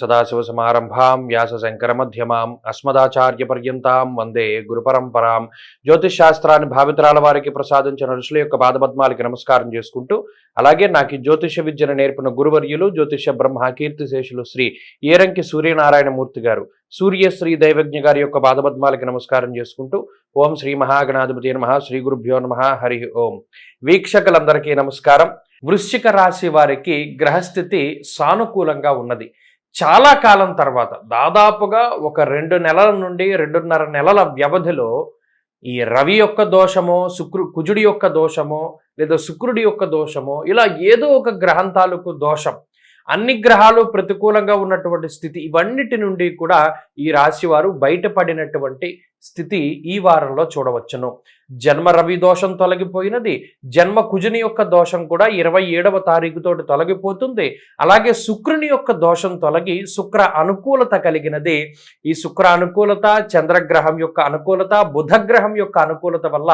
సదాశివసమారంభాం వ్యాసశంకరమధ్యమాం అస్మదాచార్యపర్యంతాం వందే గురుపరంపరాం. జ్యోతిష్ శాస్త్రాన్ని భావితరాల వారికి ప్రసాదించిన ఋషుల యొక్క పాదపద్మాలకి నమస్కారం చేసుకుంటూ, అలాగే నాకు ఈ జ్యోతిష విద్యను నేర్పిన గురువర్యులు జ్యోతిష బ్రహ్మ కీర్తిశేషులు శ్రీ ఏరంకి సూర్యనారాయణమూర్తి గారు, సూర్యశ్రీ దైవజ్ఞ గారి యొక్క పాదపద్మాలకి నమస్కారం చేసుకుంటూ, ఓం శ్రీ మహాగణాధిపతి నమః, శ్రీ గురుభ్యో నమః, హరి ఓం. వీక్షకులందరికీ నమస్కారం. వృశ్చిక రాశి వారికి గ్రహస్థితి సానుకూలంగా ఉన్నది. చాలా కాలం తర్వాత, దాదాపుగా ఒక 2 నెలల నుండి 2.5 నెలల వ్యవధిలో ఈ రవి యొక్క దోషమో, కుజుడి యొక్క దోషమో, లేదా శుక్రుడి యొక్క దోషమో, ఇలా ఏదో ఒక గ్రహం తాలూకు దోషం, అన్ని గ్రహాలు ప్రతికూలంగా ఉన్నటువంటి స్థితి, ఇవన్నిటి నుండి కూడా ఈ రాశి వారు బయటపడినటువంటి స్థితి ఈ వారంలో చూడవచ్చును. జన్మ రవి దోషం తొలగిపోయినది, జన్మ కుజుని యొక్క దోషం కూడా 27వ తారీఖుతోటి తొలగిపోతుంది. అలాగే శుక్రుని యొక్క దోషం తొలగి శుక్ర అనుకూలత కలిగినది. ఈ శుక్ర అనుకూలత, చంద్రగ్రహం యొక్క అనుకూలత, బుధగ్రహం యొక్క అనుకూలత వల్ల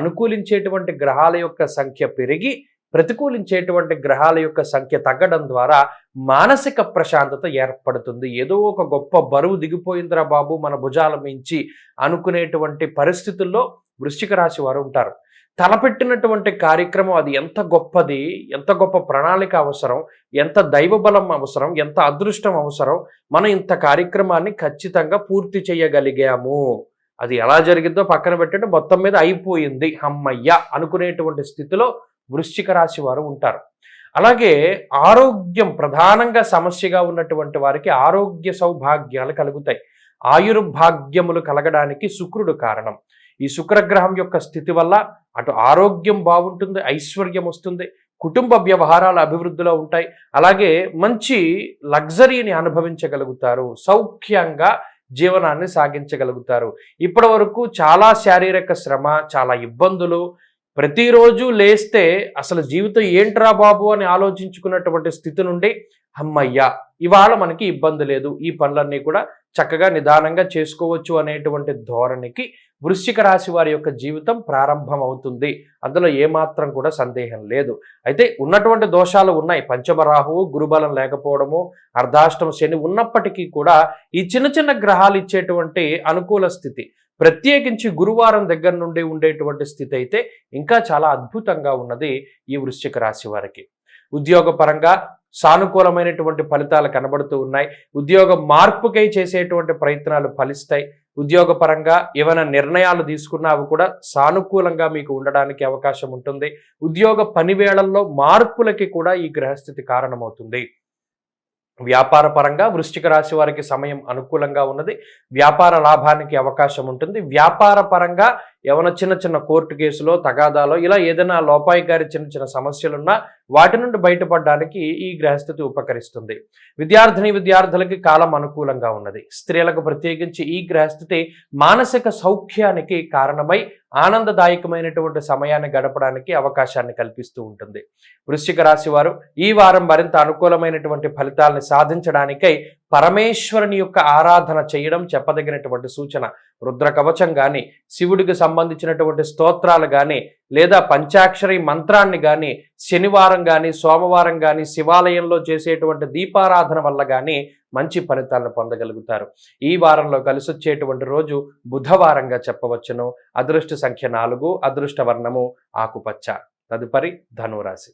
అనుకూలించేటువంటి గ్రహాల యొక్క సంఖ్య పెరిగి ప్రతికూలించేటువంటి గ్రహాల యొక్క సంఖ్య తగ్గడం ద్వారా మానసిక ప్రశాంతత ఏర్పడుతుంది. ఏదో ఒక గొప్ప బరువు దిగిపోయిందిరా బాబు మన భుజాల మించి అనుకునేటువంటి పరిస్థితుల్లో వృశ్చిక రాశి వారు ఉంటారు. తలపెట్టినటువంటి కార్యక్రమం అది ఎంత గొప్పది, ఎంత గొప్ప ప్రణాళిక అవసరం, ఎంత దైవబలం అవసరం, ఎంత అదృష్టం అవసరం, మనం ఇంత కార్యక్రమాన్ని ఖచ్చితంగా పూర్తి చేయగలిగాము. అది ఎలా జరిగిందో పక్కన పెట్టండి, మొత్తం మీద అయిపోయింది హమ్మయ్య అనుకునేటువంటి స్థితిలో వృశ్చిక రాశి వారు ఉంటారు. అలాగే ఆరోగ్యం ప్రధానంగా సమస్యగా ఉన్నటువంటి వారికి ఆరోగ్య సౌభాగ్యాలు కలుగుతాయి. ఆయుర్భాగ్యములు కలగడానికి శుక్రుడు కారణం. ఈ శుక్రగ్రహం యొక్క స్థితి వల్ల అటు ఆరోగ్యం బాగుంటుంది, ఐశ్వర్యం వస్తుంది, కుటుంబ వ్యవహారాల అభివృద్ధిలో ఉంటాయి. అలాగే మంచి లగ్జరీని అనుభవించగలుగుతారు, సౌఖ్యంగా జీవనాన్ని సాగించగలుగుతారు. ఇప్పటి వరకు చాలా శారీరక శ్రమ, చాలా ఇబ్బందులు, ప్రతిరోజు లేస్తే అసలు జీవితం ఏంట్రా బాబు అని ఆలోచించుకున్నటువంటి స్థితి నుండి అమ్మయ్య ఇవాళ మనకి ఇబ్బంది లేదు, ఈ పనులన్నీ కూడా చక్కగా నిదానంగా చేసుకోవచ్చు అనేటువంటి ధోరణికి వృశ్చిక రాశి వారి యొక్క జీవితం ప్రారంభం అవుతుంది. అందులో ఏమాత్రం కూడా సందేహం లేదు. అయితే ఉన్నటువంటి దోషాలు ఉన్నాయి. పంచమరాహువు, గురుబలం లేకపోవడము, అర్ధాష్టమ శని ఉన్నప్పటికీ కూడా ఈ చిన్న చిన్న గ్రహాలు ఇచ్చేటువంటి అనుకూల స్థితి, ప్రత్యేకించి గురువారం దగ్గర నుండి ఉండేటువంటి స్థితి అయితే ఇంకా చాలా అద్భుతంగా ఉన్నది ఈ వృశ్చిక రాశి వారికి. ఉద్యోగపరంగా సానుకూలమైనటువంటి ఫలితాలు కనబడుతూ ఉన్నాయి. ఉద్యోగ మార్పుకై చేసేటువంటి ప్రయత్నాలు ఫలిస్తాయి. ఉద్యోగపరంగా ఏమైనా నిర్ణయాలు తీసుకున్నా అవి కూడా సానుకూలంగా మీకు ఉండడానికి అవకాశం ఉంటుంది. ఉద్యోగ పనివేళల్లో మార్పులకి కూడా ఈ గ్రహస్థితి కారణమవుతుంది. వ్యాపార పరంగా వృశ్చిక రాశి వారికి సమయం అనుకూలంగా ఉన్నది. వ్యాపార లాభానికి అవకాశం ఉంటుంది. వ్యాపార పరంగా ఏమైనా చిన్న చిన్న కోర్టు కేసులో, తగాదాలో, ఇలా ఏదైనా లోపాయికారి చిన్న చిన్న సమస్యలున్నా వాటి నుండి బయటపడడానికి ఈ గ్రహస్థితి ఉపకరిస్తుంది. విద్యార్థులకి కాలం అనుకూలంగా ఉన్నది. స్త్రీలకు ప్రత్యేకించి ఈ గ్రహస్థితి మానసిక సౌఖ్యానికి కారణమై ఆనందదాయకమైనటువంటి సమయాన్ని గడపడానికి అవకాశాన్ని కల్పిస్తూ ఉంటుంది. వృశ్చిక రాశి వారు ఈ వారం మరింత అనుకూలమైనటువంటి ఫలితాలను సాధించడానికై పరమేశ్వరుని యొక్క ఆరాధన చేయడం చెప్పదగినటువంటి సూచన. రుద్ర కవచం కానీ, శివుడికి సంబంధించినటువంటి స్తోత్రాలు కానీ, లేదా పంచాక్షరి మంత్రాన్ని కానీ శనివారం కానీ, సోమవారం కానీ శివాలయంలో చేసేటువంటి దీపారాధన వల్ల కానీ మంచి ఫలితాలను పొందగలుగుతారు. ఈ వారంలో కలిసొచ్చేటువంటి రోజు బుధవారంగా చెప్పవచ్చును. అదృష్ట సంఖ్య 4, అదృష్ట వర్ణము ఆకుపచ్చ. తదుపరి ధనురాశి.